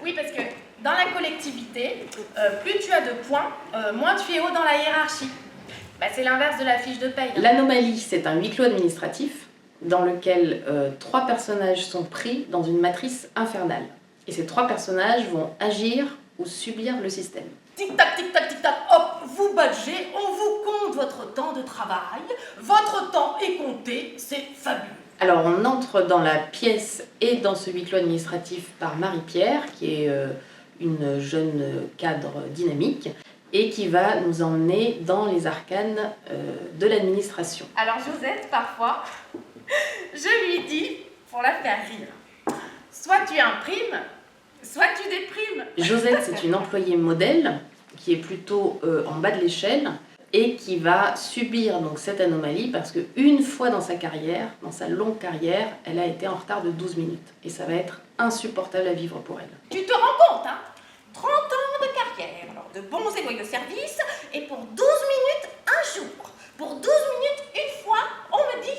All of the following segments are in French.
Oui, parce que dans la collectivité, plus tu as de points, moins tu es haut dans la hiérarchie. Bah, c'est l'inverse de la fiche de paye. L'anomalie, c'est un huis clos administratif dans lequel 3 personnages sont pris dans une matrice infernale. Et ces 3 personnages vont agir ou subir le système. Tic-tac, tic-tac, tic-tac, hop, vous badgez, on vous compte votre temps de travail, votre temps est compté, c'est fabuleux. Alors on entre dans la pièce et dans ce huis clos administratif par Marie-Pierre, qui est une jeune cadre dynamique, et qui va nous emmener dans les arcanes de l'administration. Alors Josette, parfois, je lui dis, pour la faire rire, soit tu imprimes, soit tu déprimes. Josette, c'est une employée modèle qui est plutôt en bas de l'échelle et qui va subir donc cette anomalie parce qu'une fois dans sa carrière, dans sa longue carrière, elle a été en retard de 12 minutes. Et ça va être insupportable à vivre pour elle. Tu te rends compte, hein? 30 ans de carrière, alors de bons et loyaux services, et pour 12 minutes, un jour. Pour 12 minutes, une fois, on me dit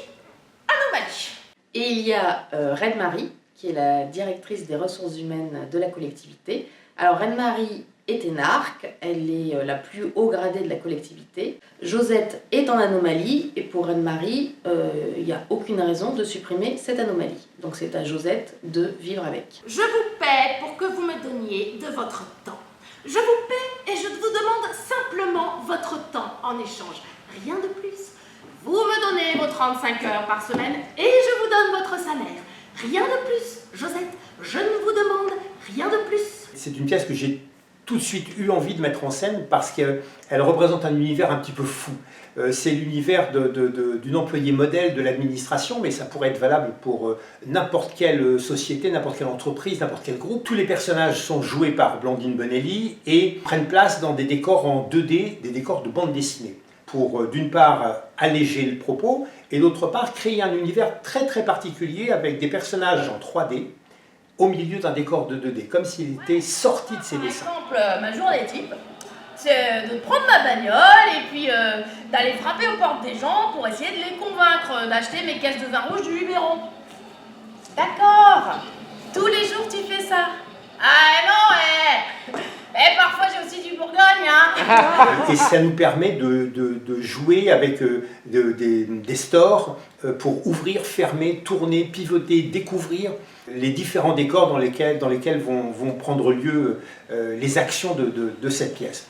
anomalie. Et il y a Reine-Marie, qui est la directrice des ressources humaines de la collectivité. Alors Reine-Marie est énarque, elle est la plus haut gradée de la collectivité. Josette est en anomalie, et pour Reine-Marie, il n'y a aucune raison de supprimer cette anomalie. Donc c'est à Josette de vivre avec. Je vous paie pour que vous me donniez de votre temps. Je vous paie et je vous demande simplement votre temps en échange. Rien de plus. Vous me donnez vos 35 heures par semaine et je vous donne votre salaire. Rien de plus. Josette, je ne vous demande rien de plus. C'est une pièce que j'ai tout de suite eu envie de mettre en scène parce qu'elle représente un univers un petit peu fou. C'est l'univers d'une employée modèle de l'administration, mais ça pourrait être valable pour n'importe quelle société, n'importe quelle entreprise, n'importe quel groupe. Tous les personnages sont joués par Blandine Bonelli et prennent place dans des décors en 2D, des décors de bande dessinée, pour d'une part alléger le propos et d'autre part créer un univers très très particulier avec des personnages en 3D au milieu d'un décor de 2D, comme s'il était sorti de ses dessins. Par exemple, ma journée type, c'est de prendre ma bagnole et puis d'aller frapper aux portes des gens pour essayer de les convaincre d'acheter mes caisses de vin rouge du Luberon. D'accord, tous les jours tu fais ça. Ah non, parfois j'ai aussi du Bourgogne, hein. Et ça nous permet de jouer avec des stores pour ouvrir, fermer, tourner, pivoter, découvrir les différents décors dans lesquels vont prendre lieu les actions de cette pièce.